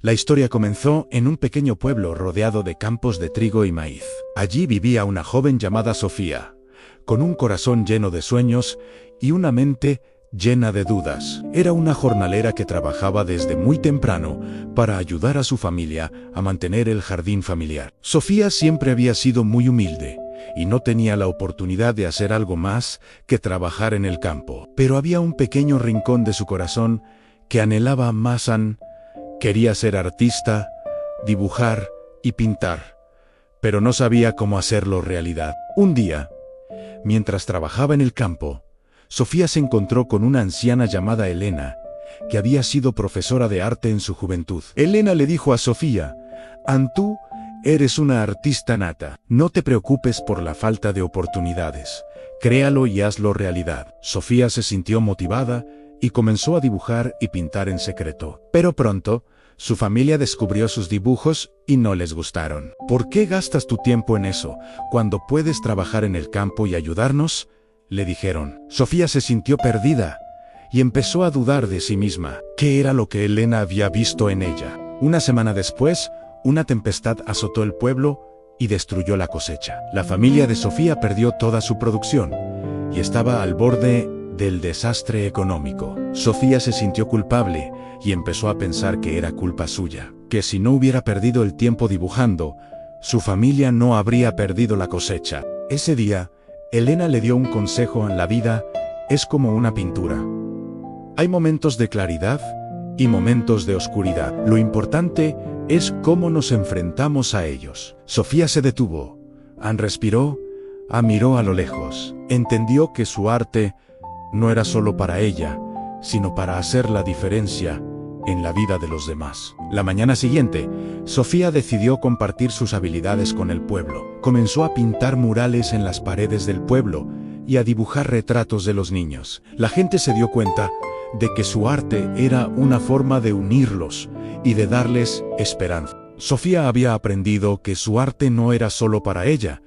La historia comenzó en un pequeño pueblo rodeado de campos de trigo y maíz. Allí vivía una joven llamada Sofía, con un corazón lleno de sueños y una mente llena de dudas. Era una jornalera que trabajaba desde muy temprano para ayudar a su familia a mantener el jardín familiar. Sofía siempre había sido muy humilde y no tenía la oportunidad de hacer algo más que trabajar en el campo. Pero había un pequeño rincón de su corazón que anhelaba más. Quería ser artista, dibujar y pintar, pero no sabía cómo hacerlo realidad. Un día, mientras trabajaba en el campo, Sofía se encontró con una anciana llamada Elena, que había sido profesora de arte en su juventud. Elena le dijo a Sofía: «Tú eres una artista nata. No te preocupes por la falta de oportunidades. Créalo y hazlo realidad». Sofía se sintió motivada y comenzó a dibujar y pintar en secreto. Pero pronto, su familia descubrió sus dibujos y no les gustaron. «¿Por qué gastas tu tiempo en eso, cuando puedes trabajar en el campo y ayudarnos?», le dijeron. Sofía se sintió perdida y empezó a dudar de sí misma. ¿Qué era lo que Elena había visto en ella? Una semana después, una tempestad azotó el pueblo y destruyó la cosecha. La familia de Sofía perdió toda su producción y estaba al borde del desastre económico. Sofía se sintió culpable y empezó a pensar que era culpa suya, que si no hubiera perdido el tiempo dibujando, su familia no habría perdido la cosecha. Ese día, Elena le dio un consejo: en la vida es como una pintura. Hay momentos de claridad y momentos de oscuridad. Lo importante es cómo nos enfrentamos a ellos. Sofía se detuvo, respiró, miró a lo lejos. Entendió que su arte no era solo para ella, sino para hacer la diferencia en la vida de los demás. La mañana siguiente, Sofía decidió compartir sus habilidades con el pueblo. Comenzó a pintar murales en las paredes del pueblo y a dibujar retratos de los niños. La gente se dio cuenta de que su arte era una forma de unirlos y de darles esperanza. Sofía había aprendido que su arte no era solo para ella,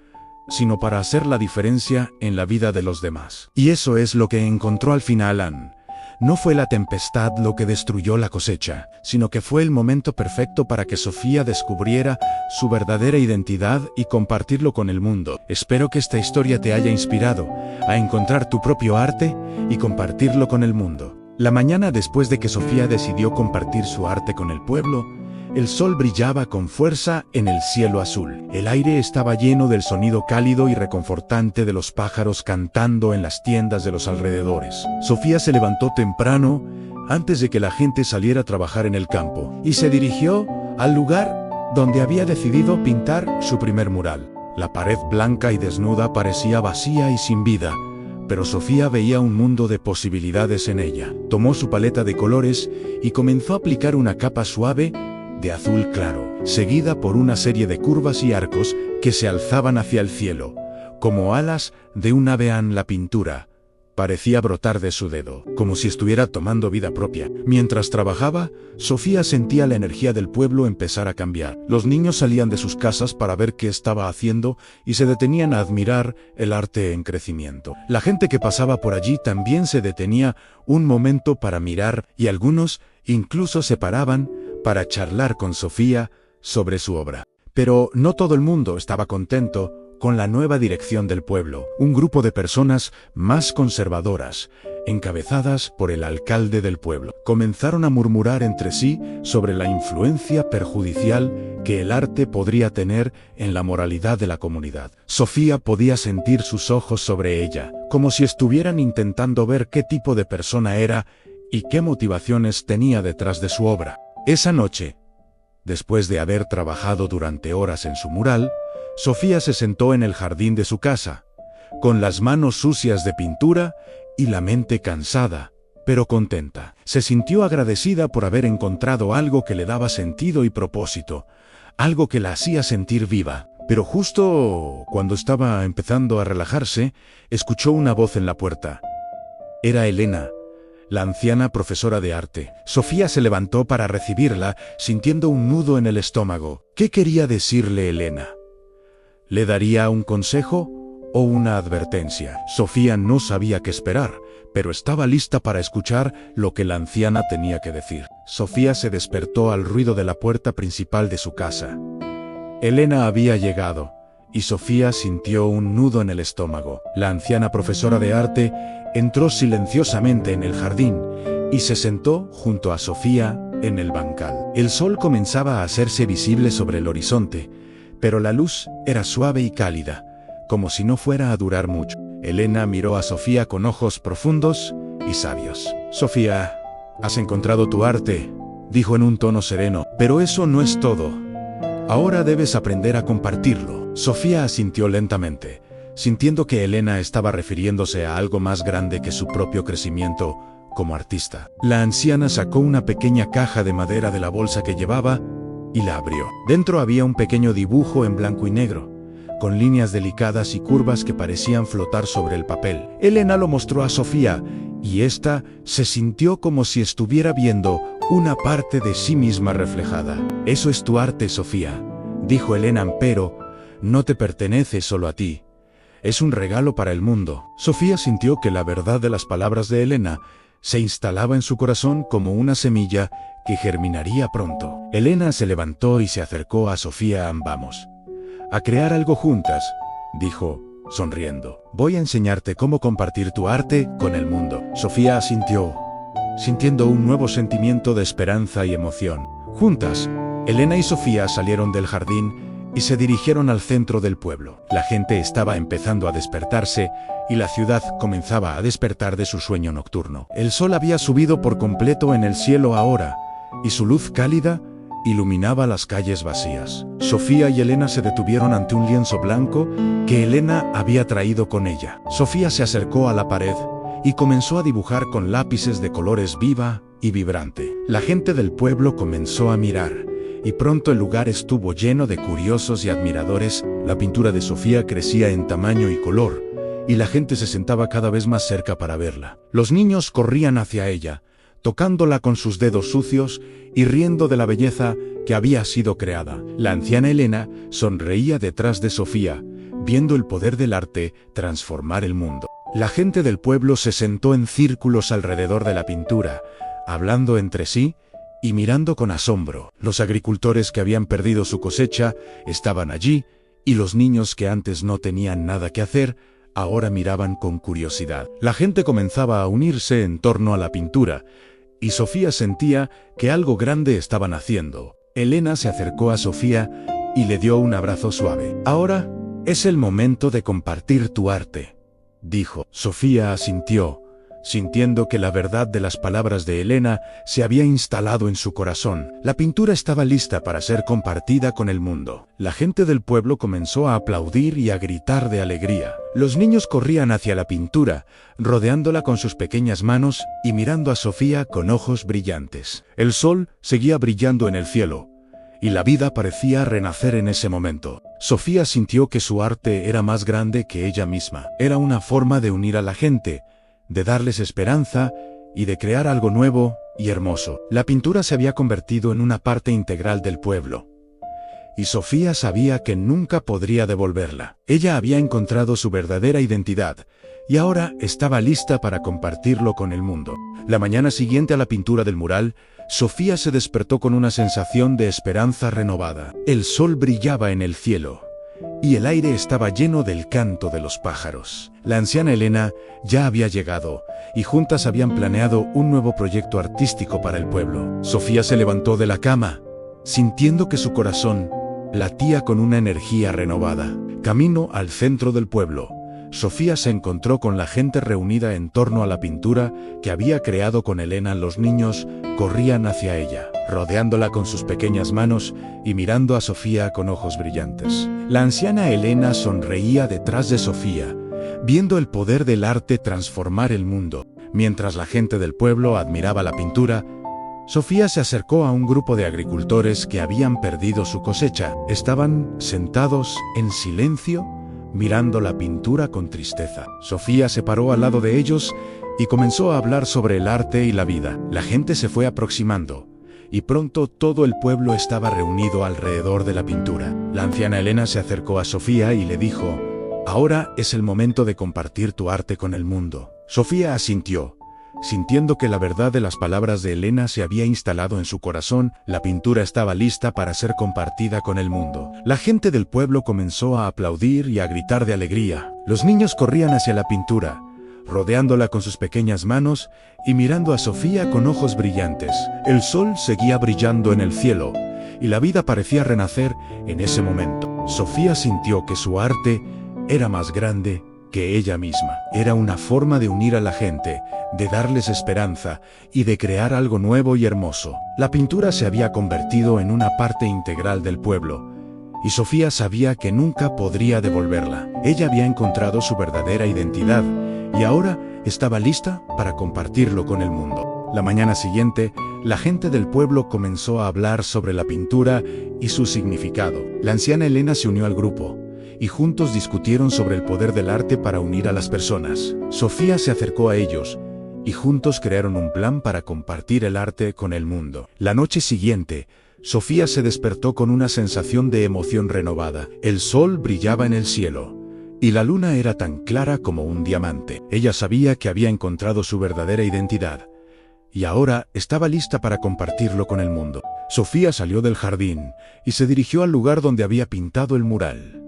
sino para hacer la diferencia en la vida de los demás. Y eso es lo que encontró al final. No fue la tempestad lo que destruyó la cosecha, sino que fue el momento perfecto para que Sofía descubriera su verdadera identidad y compartirlo con el mundo. Espero que esta historia te haya inspirado a encontrar tu propio arte y compartirlo con el mundo. La mañana después de que Sofía decidió compartir su arte con el pueblo, el sol brillaba con fuerza en el cielo azul. El aire estaba lleno del sonido cálido y reconfortante de los pájaros cantando en las tiendas de los alrededores. Sofía se levantó temprano, antes de que la gente saliera a trabajar en el campo, y se dirigió al lugar donde había decidido pintar su primer mural. La pared blanca y desnuda parecía vacía y sin vida, pero Sofía veía un mundo de posibilidades en ella. Tomó su paleta de colores y comenzó a aplicar una capa suave de azul claro, seguida por una serie de curvas y arcos que se alzaban hacia el cielo, como alas de un ave. La pintura parecía brotar de su dedo, como si estuviera tomando vida propia. Mientras trabajaba, Sofía sentía la energía del pueblo empezar a cambiar. Los niños salían de sus casas para ver qué estaba haciendo y se detenían a admirar el arte en crecimiento. La gente que pasaba por allí también se detenía un momento para mirar, y algunos incluso se paraban para charlar con Sofía sobre su obra. Pero no todo el mundo estaba contento con la nueva dirección del pueblo. Un grupo de personas más conservadoras, encabezadas por el alcalde del pueblo, comenzaron a murmurar entre sí sobre la influencia perjudicial que el arte podría tener en la moralidad de la comunidad. Sofía podía sentir sus ojos sobre ella, como si estuvieran intentando ver qué tipo de persona era y qué motivaciones tenía detrás de su obra. Esa noche, después de haber trabajado durante horas en su mural, Sofía se sentó en el jardín de su casa, con las manos sucias de pintura y la mente cansada, pero contenta. Se sintió agradecida por haber encontrado algo que le daba sentido y propósito, algo que la hacía sentir viva. Pero justo cuando estaba empezando a relajarse, escuchó una voz en la puerta. Era Elena, la anciana profesora de arte. Sofía se levantó para recibirla, sintiendo un nudo en el estómago. ¿Qué quería decirle Elena? ¿Le daría un consejo o una advertencia? Sofía no sabía qué esperar, pero estaba lista para escuchar lo que la anciana tenía que decir. Sofía se despertó al ruido de la puerta principal de su casa. Elena había llegado, y Sofía sintió un nudo en el estómago. La anciana profesora de arte entró silenciosamente en el jardín y se sentó junto a Sofía en el bancal. El sol comenzaba a hacerse visible sobre el horizonte, pero la luz era suave y cálida, como si no fuera a durar mucho. Elena miró a Sofía con ojos profundos y sabios. «Sofía, has encontrado tu arte», dijo en un tono sereno, «pero eso no es todo. Ahora debes aprender a compartirlo». Sofía asintió lentamente, sintiendo que Elena estaba refiriéndose a algo más grande que su propio crecimiento como artista. La anciana sacó una pequeña caja de madera de la bolsa que llevaba y la abrió. Dentro había un pequeño dibujo en blanco y negro, con líneas delicadas y curvas que parecían flotar sobre el papel. Elena lo mostró a Sofía, y ésta se sintió como si estuviera viendo una parte de sí misma reflejada. «Eso es tu arte, Sofía», dijo Elena, «pero no te pertenece solo a ti. Es un regalo para el mundo». Sofía sintió que la verdad de las palabras de Elena se instalaba en su corazón como una semilla que germinaría pronto. Elena se levantó y se acercó a Sofía. «Vamos a crear algo juntas», dijo, sonriendo. «Voy a enseñarte cómo compartir tu arte con el mundo». Sofía asintió, sintiendo un nuevo sentimiento de esperanza y emoción. Juntas, Elena y Sofía salieron del jardín y se dirigieron al centro del pueblo. La gente estaba empezando a despertarse y la ciudad comenzaba a despertar de su sueño nocturno. El sol había subido por completo en el cielo ahora, y su luz cálida iluminaba las calles vacías. Sofía y Elena se detuvieron ante un lienzo blanco que Elena había traído con ella. Sofía se acercó a la pared y comenzó a dibujar con lápices de colores viva y vibrante. La gente del pueblo comenzó a mirar, y pronto el lugar estuvo lleno de curiosos y admiradores. La pintura de Sofía crecía en tamaño y color, y la gente se sentaba cada vez más cerca para verla. Los niños corrían hacia ella, tocándola con sus dedos sucios y riendo de la belleza que había sido creada. La anciana Elena sonreía detrás de Sofía, viendo el poder del arte transformar el mundo. La gente del pueblo se sentó en círculos alrededor de la pintura, hablando entre sí y mirando con asombro. Los agricultores que habían perdido su cosecha estaban allí, y los niños que antes no tenían nada que hacer, ahora miraban con curiosidad. La gente comenzaba a unirse en torno a la pintura, y Sofía sentía que algo grande estaban haciendo. Elena se acercó a Sofía y le dio un abrazo suave. «Ahora es el momento de compartir tu arte», dijo. Sofía asintió, sintiendo que la verdad de las palabras de Elena se había instalado en su corazón. La pintura estaba lista para ser compartida con el mundo. La gente del pueblo comenzó a aplaudir y a gritar de alegría. Los niños corrían hacia la pintura, rodeándola con sus pequeñas manos y mirando a Sofía con ojos brillantes. El sol seguía brillando en el cielo, y la vida parecía renacer en ese momento. Sofía sintió que su arte era más grande que ella misma. Era una forma de unir a la gente, de darles esperanza y de crear algo nuevo y hermoso. La pintura se había convertido en una parte integral del pueblo, y Sofía sabía que nunca podría devolverla. Ella había encontrado su verdadera identidad, y ahora estaba lista para compartirlo con el mundo. La mañana siguiente a la pintura del mural, Sofía se despertó con una sensación de esperanza renovada. El sol brillaba en el cielo, y el aire estaba lleno del canto de los pájaros. La anciana Elena ya había llegado, y juntas habían planeado un nuevo proyecto artístico para el pueblo. Sofía se levantó de la cama, sintiendo que su corazón latía con una energía renovada. Camino al centro del pueblo, Sofía se encontró con la gente reunida en torno a la pintura que había creado con Elena. Los niños corrían hacia ella, rodeándola con sus pequeñas manos y mirando a Sofía con ojos brillantes. La anciana Elena sonreía detrás de Sofía, viendo el poder del arte transformar el mundo. Mientras la gente del pueblo admiraba la pintura, Sofía se acercó a un grupo de agricultores que habían perdido su cosecha. Estaban sentados en silencio, mirando la pintura con tristeza. Sofía se paró al lado de ellos y comenzó a hablar sobre el arte y la vida. La gente se fue aproximando, y pronto todo el pueblo estaba reunido alrededor de la pintura. La anciana Elena se acercó a Sofía y le dijo: Ahora es el momento de compartir tu arte con el mundo. Sofía asintió. Sintiendo que la verdad de las palabras de Elena se había instalado en su corazón, la pintura estaba lista para ser compartida con el mundo. La gente del pueblo comenzó a aplaudir y a gritar de alegría. Los niños corrían hacia la pintura, rodeándola con sus pequeñas manos y mirando a Sofía con ojos brillantes. El sol seguía brillando en el cielo, y la vida parecía renacer en ese momento. Sofía sintió que su arte era más grande que ella misma. Era una forma de unir a la gente, de darles esperanza y de crear algo nuevo y hermoso. La pintura se había convertido en una parte integral del pueblo, y Sofía sabía que nunca podría devolverla. Ella había encontrado su verdadera identidad, y ahora estaba lista para compartirlo con el mundo. La mañana siguiente, la gente del pueblo comenzó a hablar sobre la pintura y su significado. La anciana Elena se unió al grupo, y juntos discutieron sobre el poder del arte para unir a las personas. Sofía se acercó a ellos, y juntos crearon un plan para compartir el arte con el mundo. La noche siguiente, Sofía se despertó con una sensación de emoción renovada. El sol brillaba en el cielo, y la luna era tan clara como un diamante. Ella sabía que había encontrado su verdadera identidad, y ahora estaba lista para compartirlo con el mundo. Sofía salió del jardín, y se dirigió al lugar donde había pintado el mural.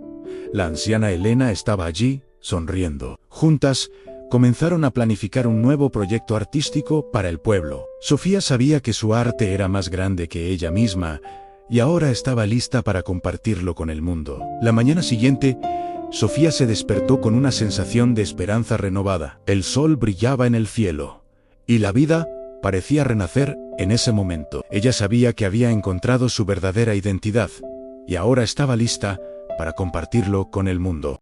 La anciana Elena estaba allí, sonriendo. Juntas, comenzaron a planificar un nuevo proyecto artístico para el pueblo. Sofía sabía que su arte era más grande que ella misma, y ahora estaba lista para compartirlo con el mundo. La mañana siguiente, Sofía se despertó con una sensación de esperanza renovada. El sol brillaba en el cielo, y la vida parecía renacer en ese momento. Ella sabía que había encontrado su verdadera identidad, y ahora estaba lista para compartirlo con el mundo.